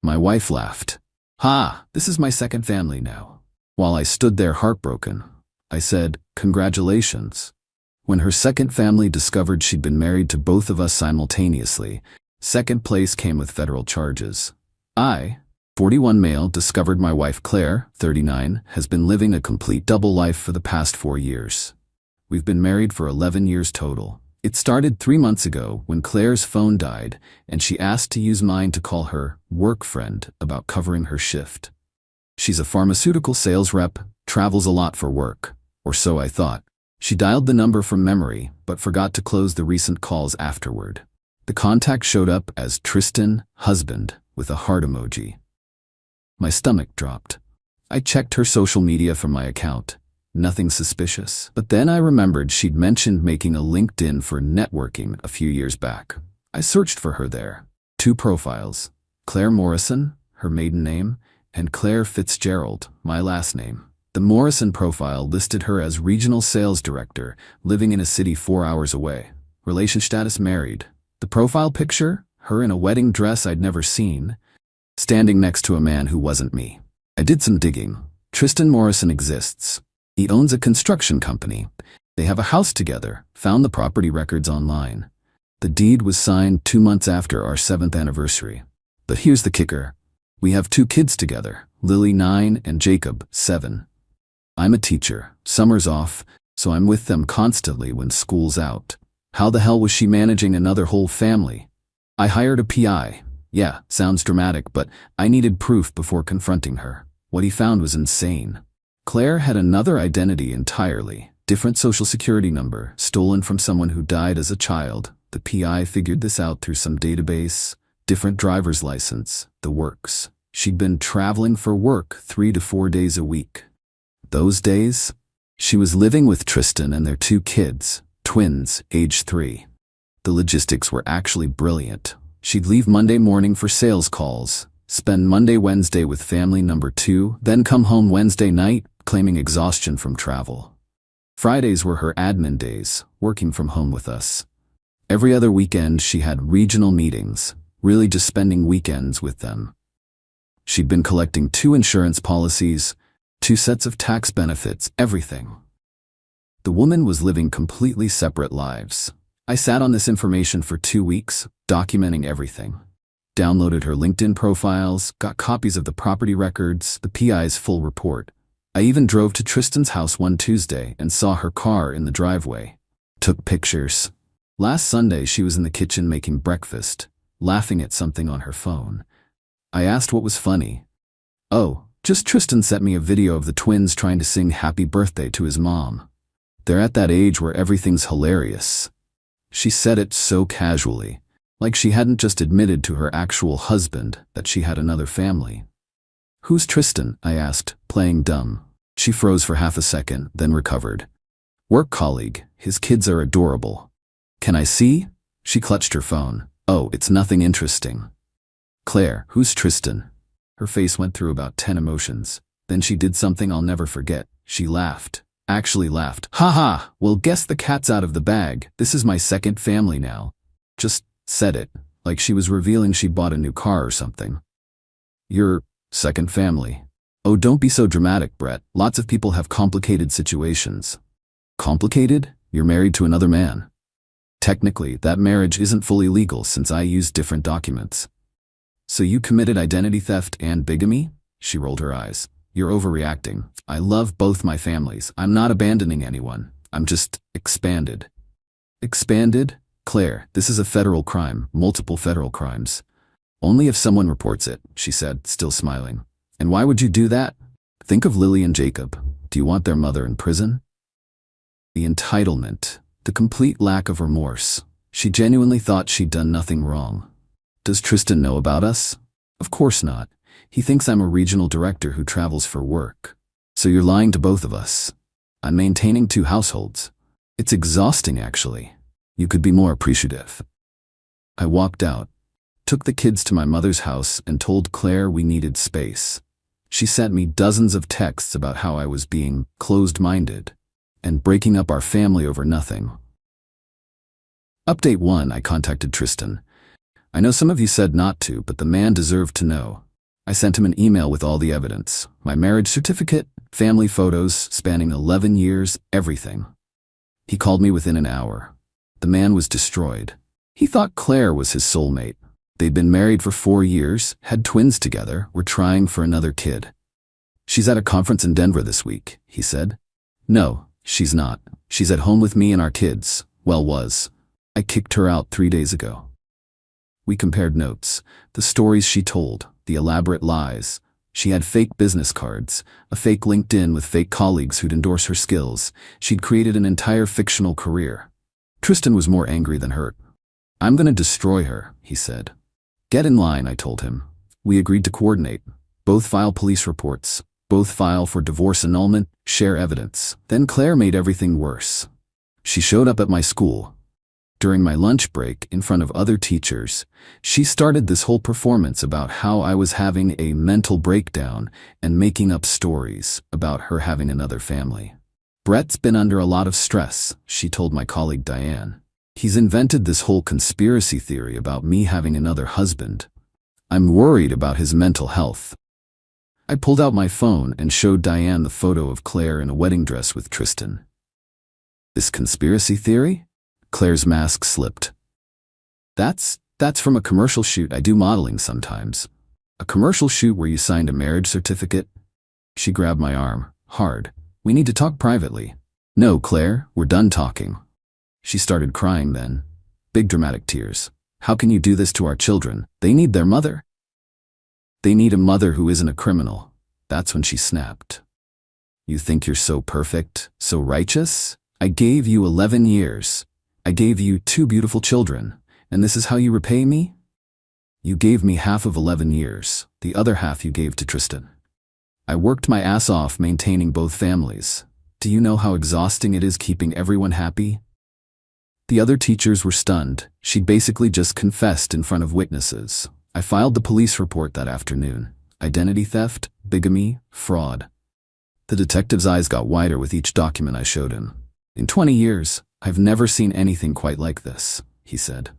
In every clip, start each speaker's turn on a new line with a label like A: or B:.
A: My wife laughed. "Ha, this is my second family now." While I stood there heartbroken, I said, "Congratulations." When her second family discovered she'd been married to both of us simultaneously, second place came with federal charges. I, 41 male, discovered my wife Claire, 39, has been living a complete double life for the past 4 years. We've been married for 11 years total. It started 3 months ago when Claire's phone died and she asked to use mine to call her work friend about covering her shift. She's a pharmaceutical sales rep, travels a lot for work, or so I thought. She dialed the number from memory, but forgot to close the recent calls afterward. The contact showed up as Tristan, husband, with a heart emoji. My stomach dropped. I checked her social media from my account. Nothing suspicious. But then I remembered she'd mentioned making a LinkedIn for networking a few years back. I searched for her there. 2 profiles. Claire Morrison, her maiden name, and Claire Fitzgerald, my last name. The Morrison profile listed her as regional sales director, living in a city 4 hours away. Relation status married. The profile picture, her in a wedding dress I'd never seen, standing next to a man who wasn't me. I did some digging. Tristan Morrison exists. He owns a construction company. They have a house together, found the property records online. The deed was signed 2 months after our 7th anniversary. But here's the kicker. We have 2 kids together, Lily 9 and Jacob 7. I'm a teacher, summer's off, so I'm with them constantly when school's out. How the hell was she managing another whole family? I hired a PI. Yeah, sounds dramatic, but I needed proof before confronting her. What he found was insane. Claire had another identity entirely, different social security number, stolen from someone who died as a child. The PI figured this out through some database, different driver's license, the works. She'd been traveling for work 3 to 4 days a week. Those days, she was living with Tristan and their 2 kids, twins, age 3. The logistics were actually brilliant. She'd leave Monday morning for sales calls, spend Monday, Wednesday with family number 2, then come home Wednesday night, claiming exhaustion from travel. Fridays were her admin days, working from home with us. Every other weekend she had regional meetings, really just spending weekends with them. She'd been collecting 2 insurance policies, 2 sets of tax benefits, everything. The woman was living completely separate lives. I sat on this information for 2 weeks, documenting everything. Downloaded her LinkedIn profiles, got copies of the property records, the PI's full report. I even drove to Tristan's house one Tuesday and saw her car in the driveway. Took pictures. Last Sunday she was in the kitchen making breakfast, laughing at something on her phone. I asked what was funny. "Oh, just Tristan sent me a video of the twins trying to sing happy birthday to his mom. They're at that age where everything's hilarious." She said it so casually, like she hadn't just admitted to her actual husband that she had another family. "Who's Tristan?" I asked, playing dumb. She froze for half a second, then recovered. "Work colleague. His kids are adorable." "Can I see?" She clutched her phone. "Oh, it's nothing interesting." "Claire, who's Tristan?" Her face went through about 10 emotions. Then she did something I'll never forget. She laughed. Actually laughed. "Ha ha, well, guess the cat's out of the bag. This is my second family now." Just said it, like she was revealing she bought a new car or something. "Your second family? Oh, don't be so dramatic, Brett. Lots of people have complicated situations." "Complicated? You're married to another man." "Technically, that marriage isn't fully legal since I used different documents." "So you committed identity theft and bigamy?" She rolled her eyes. "You're overreacting. I love both my families. I'm not abandoning anyone. I'm just expanded." "Expanded? Claire, this is a federal crime, multiple federal crimes. Only if someone reports it," she said, still smiling. "And why would you do that? Think of Lily and Jacob. Do you want their mother in prison?" The entitlement, the complete lack of remorse. She genuinely thought she'd done nothing wrong. "Does Tristan know about us?" "Of course not. He thinks I'm a regional director who travels for work." "So you're lying to both of us." "I'm maintaining 2 households. It's exhausting, actually. You could be more appreciative." I walked out, took the kids to my mother's house and told Claire we needed space. She sent me dozens of texts about how I was being closed-minded and breaking up our family over nothing. Update 1. I contacted Tristan. "I know some of you said not to, but the man deserved to know. I sent him an email with all the evidence. My marriage certificate, family photos spanning 11 years, everything. He called me within an hour. The man was destroyed. He thought Claire was his soulmate. They'd been married for 4 years, had twins together, were trying for another kid. She's at a conference in Denver this week, he said. No, she's not. She's at home with me and our kids. Well, was. I kicked her out 3 days ago. We compared notes, the stories she told, the elaborate lies. She had fake business cards, a fake LinkedIn with fake colleagues who'd endorse her skills. She'd created an entire fictional career. Tristan was more angry than hurt. I'm gonna destroy her, he said. Get in line, I told him. We agreed to coordinate. Both file police reports. Both file for divorce annulment, share evidence. Then Claire made everything worse. She showed up at my school. During my lunch break, in front of other teachers, she started this whole performance about how I was having a mental breakdown and making up stories about her having another family. Brett's been under a lot of stress, she told my colleague Diane. He's invented this whole conspiracy theory about me having another husband. I'm worried about his mental health. I pulled out my phone and showed Diane the photo of Claire in a wedding dress with Tristan. This conspiracy theory? Claire's mask slipped. That's from a commercial shoot I do modeling sometimes. A commercial shoot where you signed a marriage certificate? She grabbed my arm, hard. We need to talk privately. No, Claire, we're done talking. She started crying then. Big dramatic tears. How can you do this to our children? They need their mother. They need a mother who isn't a criminal. That's when she snapped. You think you're so perfect, so righteous? I gave you 11 years. I gave you 2 beautiful children, and this is how you repay me? You gave me half of 11 years, the other half you gave to Tristan. I worked my ass off maintaining both families. Do you know how exhausting it is keeping everyone happy? The other teachers were stunned. She'd basically just confessed in front of witnesses. I filed the police report that afternoon. Identity theft, bigamy, fraud. The detective's eyes got wider with each document I showed him. In 20 years, I've never seen anything quite like this, he said.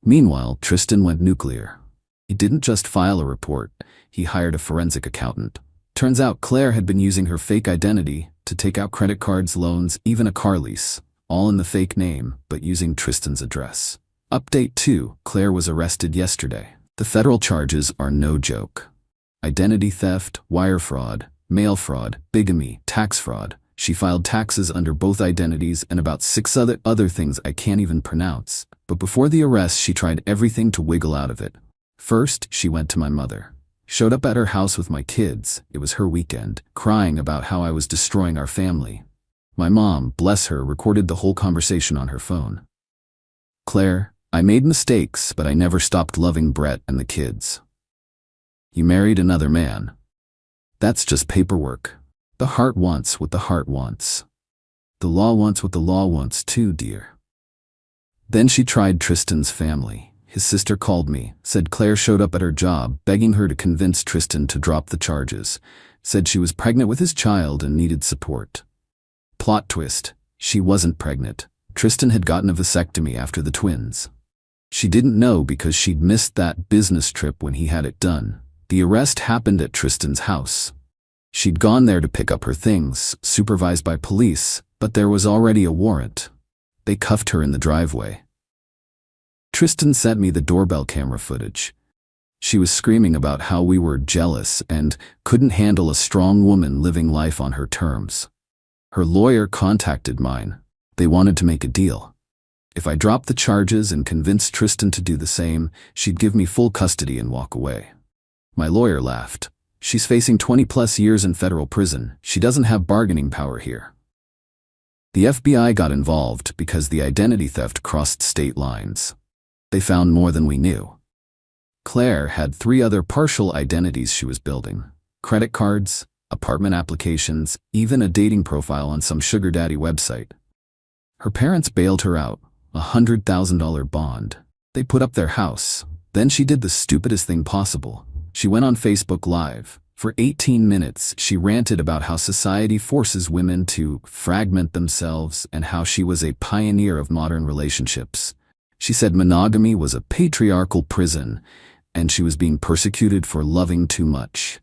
A: Meanwhile, Tristan went nuclear. He didn't just file a report, he hired a forensic accountant. Turns out Claire had been using her fake identity to take out credit cards, loans, even a car lease, all in the fake name, but using Tristan's address. Update 2, Claire was arrested yesterday. The federal charges are no joke. Identity theft, wire fraud, mail fraud, bigamy, tax fraud. She filed taxes under both identities and about 6 other things I can't even pronounce. But before the arrest, she tried everything to wiggle out of it. First, she went to my mother. Showed up at her house with my kids, it was her weekend, crying about how I was destroying our family. My mom, bless her, recorded the whole conversation on her phone. Claire, I made mistakes, but I never stopped loving Brett and the kids. You married another man. That's just paperwork. The heart wants what the heart wants. The law wants what the law wants too, dear. Then she tried Tristan's family. His sister called me, said Claire showed up at her job, begging her to convince Tristan to drop the charges, said she was pregnant with his child and needed support. Plot twist, she wasn't pregnant. Tristan had gotten a vasectomy after the twins. She didn't know because she'd missed that business trip when he had it done. The arrest happened at Tristan's house. She'd gone there to pick up her things, supervised by police, but there was already a warrant. They cuffed her in the driveway. Tristan sent me the doorbell camera footage. She was screaming about how we were jealous and couldn't handle a strong woman living life on her terms. Her lawyer contacted mine. They wanted to make a deal. If I dropped the charges and convinced Tristan to do the same, she'd give me full custody and walk away. My lawyer laughed. She's facing 20+ years in federal prison. She doesn't have bargaining power here. The FBI got involved because the identity theft crossed state lines. They found more than we knew. Claire had 3 other partial identities she was building. Credit cards, apartment applications, even a dating profile on some sugar daddy website. Her parents bailed her out, a $100,000 bond. They put up their house. Then she did the stupidest thing possible. She went on Facebook Live. For 18 minutes, she ranted about how society forces women to fragment themselves and how she was a pioneer of modern relationships. She said monogamy was a patriarchal prison and she was being persecuted for loving too much.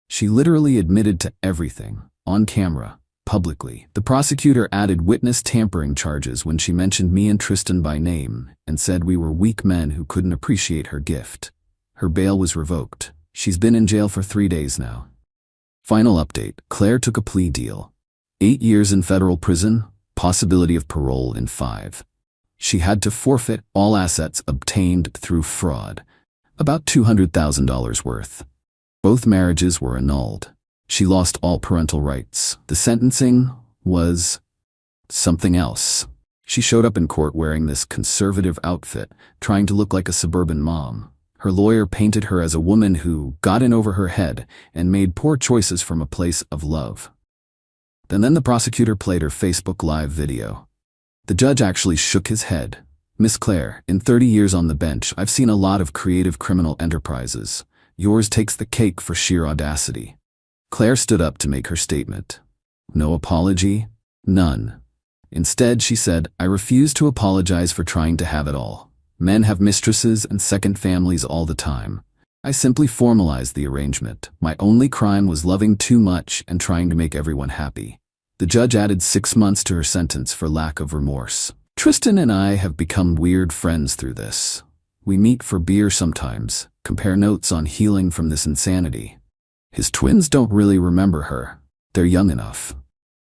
A: She literally admitted to everything, on camera, publicly. The prosecutor added witness tampering charges when she mentioned me and Tristan by name and said we were weak men who couldn't appreciate her gift. Her bail was revoked. She's been in jail for 3 days now. Final update: Claire took a plea deal. 8 years in federal prison, possibility of parole in 5. She had to forfeit all assets obtained through fraud, about $200,000 worth. Both marriages were annulled. She lost all parental rights. The sentencing was something else. She showed up in court wearing this conservative outfit, trying to look like a suburban mom. Her lawyer painted her as a woman who got in over her head and made poor choices from a place of love. Then the prosecutor played her Facebook Live video. The judge actually shook his head. "Miss Claire, in 30 years on the bench, I've seen a lot of creative criminal enterprises. Yours takes the cake for sheer audacity." Claire stood up to make her statement. No apology? None. Instead, she said, "I refuse to apologize for trying to have it all. Men have mistresses and second families all the time. I simply formalized the arrangement. My only crime was loving too much and trying to make everyone happy." The judge added 6 months to her sentence for lack of remorse. "Tristan and I have become weird friends through this. We meet for beer sometimes, compare notes on healing from this insanity. His twins don't really remember her. They're young enough.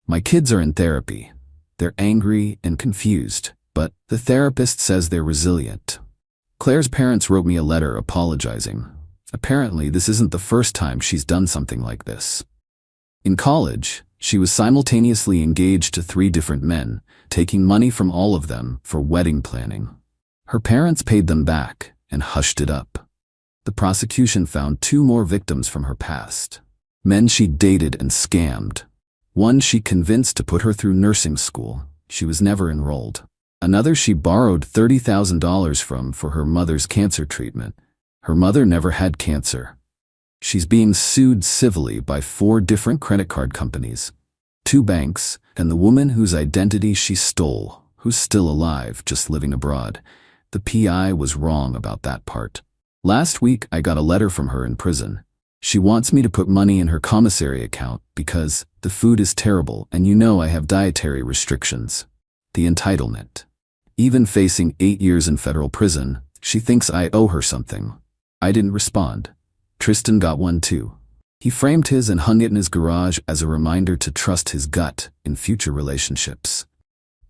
A: My kids are in therapy. They're angry and confused, but the therapist says they're resilient." Claire's parents wrote me a letter apologizing. Apparently, this isn't the first time she's done something like this. In college, she was simultaneously engaged to 3 different men, taking money from all of them for wedding planning. Her parents paid them back and hushed it up. The prosecution found 2 more victims from her past. Men she dated and scammed. One she convinced to put her through nursing school. She was never enrolled. Another she borrowed $30,000 from for her mother's cancer treatment. Her mother never had cancer. She's being sued civilly by 4 different credit card companies, 2 banks, and the woman whose identity she stole, who's still alive, just living abroad. The PI was wrong about that part. Last week, I got a letter from her in prison. She wants me to put money in her commissary account because the food is terrible and I have dietary restrictions. The entitlement. Even facing 8 years in federal prison, she thinks I owe her something. I didn't respond. Tristan got one too. He framed his and hung it in his garage as a reminder to trust his gut in future relationships.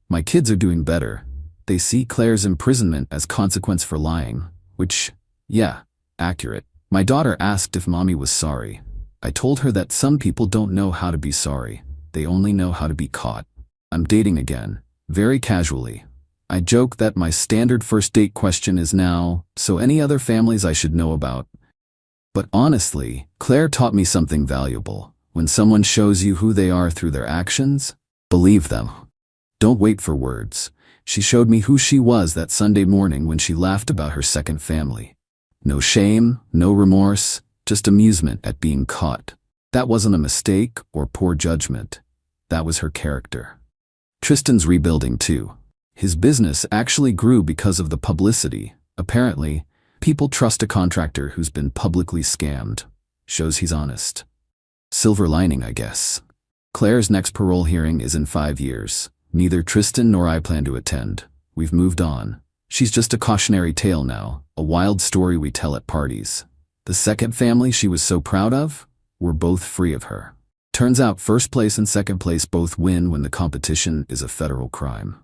A: My kids are doing better. They see Claire's imprisonment as consequence for lying, which, yeah, accurate. My daughter asked if mommy was sorry. I told her that some people don't know how to be sorry. They only know how to be caught. I'm dating again, very casually. I joke that my standard first date question is now, "So any other families I should know about?" But honestly, Claire taught me something valuable. When someone shows you who they are through their actions, believe them. Don't wait for words. She showed me who she was that Sunday morning when she laughed about her second family. No shame, no remorse, just amusement at being caught. That wasn't a mistake or poor judgment. That was her character. Tristan's rebuilding too. His business actually grew because of the publicity. Apparently, people trust a contractor who's been publicly scammed. Shows he's honest. Silver lining, I guess. Claire's next parole hearing is in 5 years. Neither Tristan nor I plan to attend. We've moved on. She's just a cautionary tale now, a wild story we tell at parties. The second family she was so proud of, we're both free of her. Turns out first place and second place both win when the competition is a federal crime.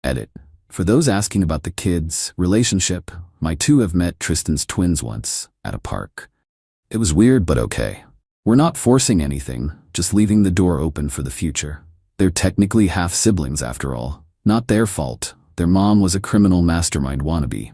A: Edit. For those asking about the kids' relationship, my 2 have met Tristan's twins once, at a park. It was weird but okay. We're not forcing anything, just leaving the door open for the future. They're technically half-siblings after all. Not their fault. Their mom was a criminal mastermind wannabe.